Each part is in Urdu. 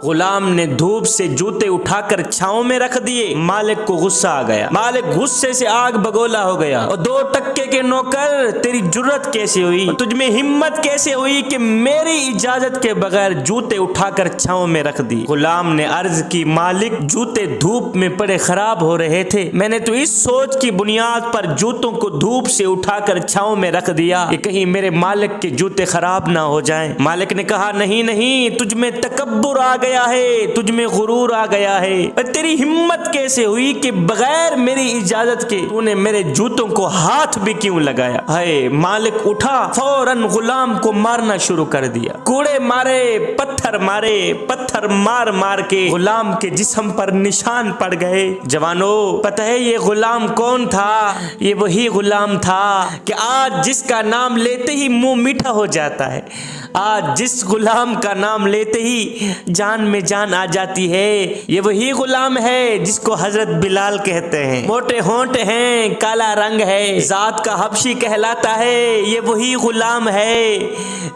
غلام نے دھوپ سے جوتے اٹھا کر چھاؤں میں رکھ دیے۔ مالک کو غصہ آ گیا، مالک غصے سے آگ بگولا ہو گیا۔ اور 2 ٹکے کے نوکر، تیری جرت کیسے ہوئی، تجھ میں ہمت کیسے ہوئی کہ میری اجازت کے بغیر جوتے اٹھا کر چھاؤں میں رکھ دی؟ غلام نے عرض کی، مالک جوتے دھوپ میں پڑے خراب ہو رہے تھے، میں نے تو اس سوچ کی بنیاد پر جوتوں کو دھوپ سے اٹھا کر چھاؤں میں رکھ دیا کہ کہیں میرے مالک کے جوتے خراب نہ ہو جائیں۔ مالک نے کہا، نہیں نہیں، تجھ میں تکبر آ گیا ہے، تجھ میں غرور آ گیا ہے۔ تیری ہمت کیسے ہوئی کہ بغیر میری اجازت کے تو نے میرے جوتوں کو ہاتھ بھی کیوں لگایا؟ ہے مالک اٹھا، فوراً غلام کو مارنا شروع کر دیا۔ کوڑے مارے، پتھر مار مار کے غلام کے جسم پر نشان پڑ گئے۔ جوانو، پتہ ہے یہ غلام کون تھا؟ یہ وہی غلام تھا کہ آج جس کا نام لیتے ہی منہ میٹھا ہو جاتا ہے، آج جس غلام کا نام لیتے ہی جان میں جان آ جاتی ہے۔ یہ وہی غلام ہے جس کو حضرت بلال کہتے ہیں، موٹے ہونٹ ہیں، کالا رنگ ہے، ذات کا حبشی کہلاتا ہے۔ یہ وہی غلام ہے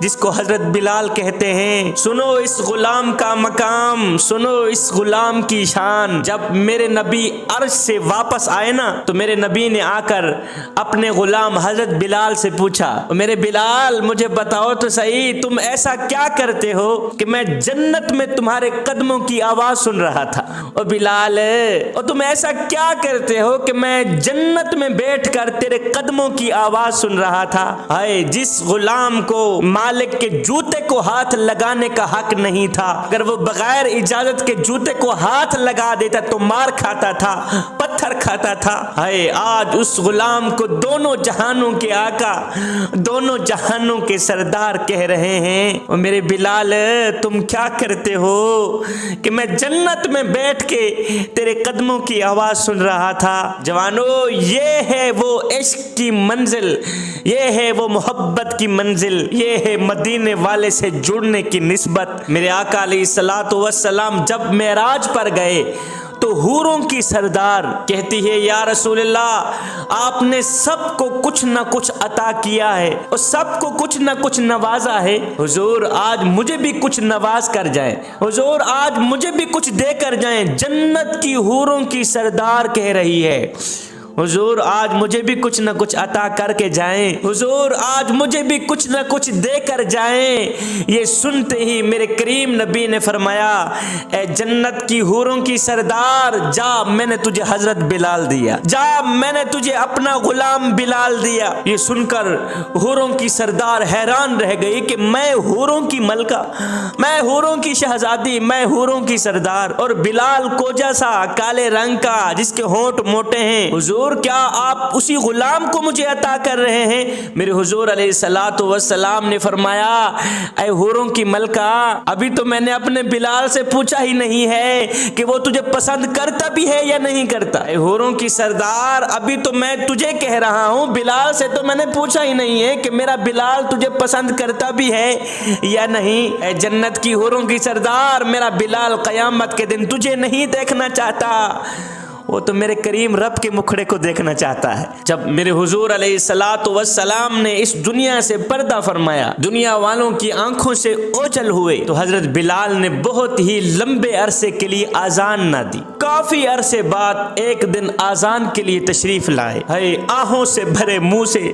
جس کو حضرت بلال کہتے ہیں۔ سنو اس غلام کا مقام، سنو اس غلام کی شان۔ جب میرے نبی عرش سے واپس آئے نا تو میرے نبی نے آ کر اپنے غلام حضرت بلال سے پوچھا، میرے بلال مجھے بتاؤ تو صحیح، تم ایسا کیا کرتے ہو کہ میں جنت میں تمہارے قدموں کی آواز سن رہا تھا؟ اور بلال، اور تم ایسا کیا کرتے ہو کہ میں جنت میں بیٹھ کر تیرے قدموں کی آواز سن رہا تھا؟ ہائے، جس غلام کو مالک کے جوتے کو ہاتھ لگانے کا حق نہیں تھا، اگر وہ بغیر اجازت کے جوتے کو ہاتھ لگا دیتا تو مار کھاتا تھا، پتھر کھاتا تھا۔ ہائے، آج اس غلام کو دونوں جہانوں کے آقا، دونوں جہانوں کے سردار کہہ رہے ہیں، اور میرے بلال تم کیا کرتے ہو کہ میں جنت میں بیٹھ کے تیرے قدموں کی آواز سن رہا تھا؟ جوانو، یہ ہے وہ عشق کی منزل، یہ ہے وہ محبت کی منزل، یہ ہے مدینے والے سے جڑنے کی نسبت۔ میرے آقا علیہ الصلوۃ والسلام جب معراج پر گئے تو حوروں کی سردار کہتی ہے، یا رسول اللہ، آپ نے سب کو کچھ نہ کچھ عطا کیا ہے اور سب کو کچھ نہ کچھ نوازا ہے، حضور آج مجھے بھی کچھ نواز کر جائیں، حضور آج مجھے بھی کچھ دے کر جائیں۔ جنت کی حوروں کی سردار کہہ رہی ہے، حضور آج مجھے بھی کچھ نہ کچھ عطا کر کے جائیں، حضور آج مجھے بھی کچھ نہ کچھ دے کر جائیں۔ یہ سنتے ہی میرے کریم نبی نے فرمایا، اے جنت کی حوروں کی سردار، جا، میں نے تجھے حضرت بلال دیا، جا، میں نے تجھے اپنا غلام بلال دیا۔ یہ سن کر حوروں کی سردار حیران رہ گئی کہ میں حوروں کی ملکہ، میں حوروں کی شہزادی، میں حوروں کی سردار، اور بلال کوجا سا کالے رنگ کا جس کے ہونٹ موٹے ہیں، حضور کیا آپ اسی غلام کو مجھے عطا کر رہے ہیں؟ میرے حضور علیہ الصلوۃ والسلام نے فرمایا، اے حوروں کی ملکہ، ابھی تو میں نے اپنے بلال سے پوچھا ہی نہیں ہے کہ وہ تجھے پسند کرتا بھی ہے یا نہیں کرتا۔ اے حوروں کی سردار، ابھی تو میں تجھے کہہ رہا ہوں، بلال سے تو میں نے پوچھا ہی نہیں ہے کہ میرا بلال تجھے پسند کرتا بھی ہے یا نہیں۔ اے جنت کی حوروں کی سردار، میرا بلال قیامت کے دن تجھے نہیں دیکھنا چاہتا، وہ تو میرے کریم رب کے مکھڑے کو دیکھنا چاہتا ہے۔ جب میرے حضور علیہ الصلوۃ والسلام نے اس دنیا سے پردہ فرمایا، دنیا والوں کی آنکھوں سے اوجھل ہوئے، تو حضرت بلال نے بہت ہی لمبے عرصے کے لیے آذان نہ دی۔ کافی عرصے بعد ایک دن آذان کے لیے تشریف لائے، ہے آہوں سے بھرے منہ سے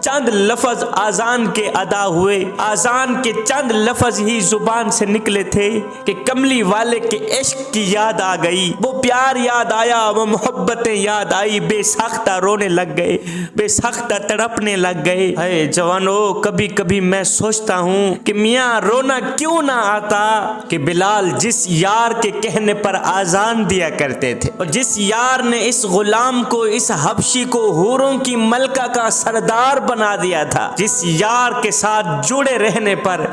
چند لفظ آذان کے ادا ہوئے۔ آذان کے چند لفظ ہی زبان سے نکلے تھے کہ کملی والے کے عشق کی یاد آ گئی، وہ پیار یاد آیا، وہ محبتیں یاد آئی، بے ساختہ رونے لگ گئے، بے ساختہ تڑپنے لگ گئے۔ اے جوانو، کبھی کبھی میں سوچتا ہوں کہ میاں رونا کیوں نہ آتا کہ بلال جس یار کے کہنے پر آذان دیا کرتے تھے، اور جس یار نے اس غلام کو، اس حبشی کو حوروں کی ملکہ کا سردار بنا دیا تھا، جس یار کے ساتھ جڑے رہنے پر،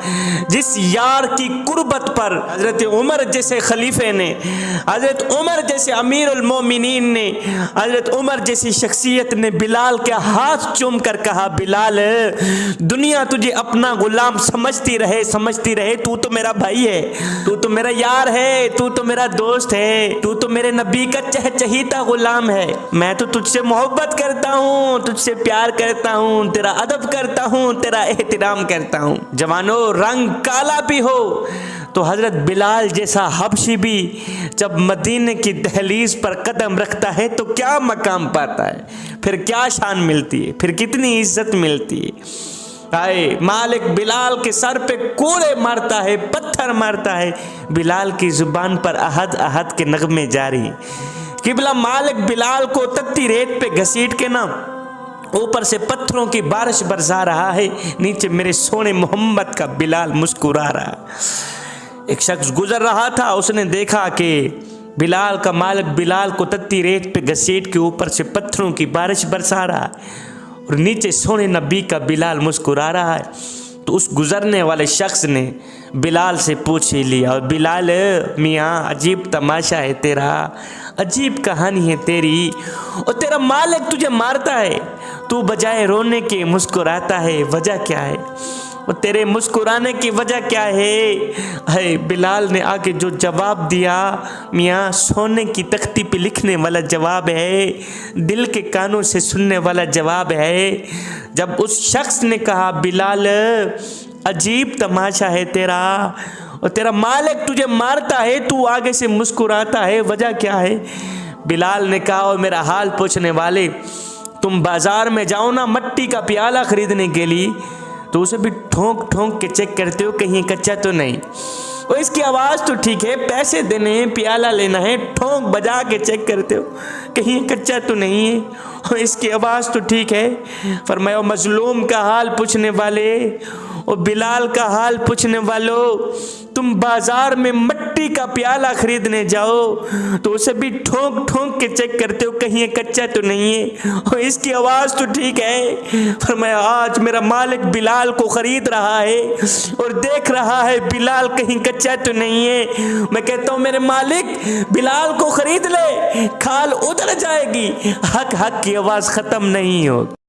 جس یار کی قربت پر حضرت عمر جیسے خلیفے نے، حضرت عمر جیسے امیر المومنین نے، حضرت عمر جیسی شخصیت نے بلال کے ہاتھ چوم کر کہا، بلال دنیا تجھے اپنا غلام سمجھتی رہے، تو تو میرا بھائی ہے، تو تو میرا یار ہے، تو تو میرا دوست ہے، تو تو میرے نبی کا چہچہیتا غلام ہے، میں تو تجھ سے محبت کرتا ہوں، تجھ سے پیار کرتا ہوں، تیرا ادب کرتا ہوں، تیرا احترام کرتا ہوں۔ جوانو، رنگ کالا بھی ہو تو حضرت بلال جیسا حبشی بھی جب مدینے کی دہلیز پر قدم رکھتا ہے تو کیا مقام پاتا ہے، پھر کیا شان ملتی ہے، پھر کتنی عزت ملتی ہے۔ آئے مالک بلال کے سر پہ کوڑے مارتا ہے، پتھر مارتا ہے، بلال کی زبان پر احد احد کے نغمے جاری۔ قبلہ مالک بلال کو تتی ریت پہ گھسیٹ کے نا اوپر سے پتھروں کی بارش برسا رہا ہے، نیچے میرے سونے محمد کا بلال مسکرا رہا ہے۔ ایک شخص گزر رہا تھا، اس نے دیکھا کہ بلال کا مالک بلال کو تتی ریت پہ گھسیٹ کے اوپر سے پتھروں کی بارش برسا رہا ہے اور نیچے سونے نبی کا بلال مسکرا رہا ہے۔ تو اس گزرنے والے شخص نے بلال سے پوچھ ہی لیا، اور بلال میاں عجیب تماشا ہے تیرا، عجیب کہانی ہے تیری، اور تیرا مالک تجھے مارتا ہے، تو بجائے رونے کے مسکراتا ہے، وجہ کیا ہے؟ اور تیرے مسکرانے کی وجہ کیا ہے؟ بلال نے آگے جو جواب دیا، میاں سونے کی تختی پہ لکھنے والا جواب ہے، دل کے کانوں سے سننے والا جواب ہے۔ جب اس شخص نے کہا بلال عجیب تماشا ہے تیرا، اور تیرا مالک تجھے مارتا ہے، تو آگے سے مسکراتا ہے، وجہ کیا ہے؟ بلال نے کہا اور میرا حال پوچھنے والے، تم بازار میں جاؤ نا مٹی کا پیالہ خریدنے کے لیے تو اسے بھی ٹھونک ٹھونک کے چیک کرتے ہو کہیں کچا تو نہیں، اور اس کی آواز تو ٹھیک ہے، پیسے دینے ہیں، پیالہ لینا ہے، ٹھونک بجا کے چیک کرتے ہو کہیں کچا تو نہیں ہے، اور اس کی آواز تو ٹھیک ہے۔ فرمایا مظلوم کا حال پوچھنے والے اور بلال کا حال پوچھنے والو، تم بازار میں مٹی کا پیالہ خریدنے جاؤ تو اسے بھی ٹھونک ٹھونک کے چیک کرتے ہو کہیں کچا تو نہیں ہے، اور اس کی آواز تو ٹھیک ہے۔ فرمایا آج میرا مالک بلال کو خرید رہا ہے اور دیکھ رہا ہے بلال کہیں کچا تو نہیں ہے، میں کہتا ہوں میرے مالک بلال کو خرید لے، کھال ادھر جائے گی، حق حق کی آواز ختم نہیں ہوگی۔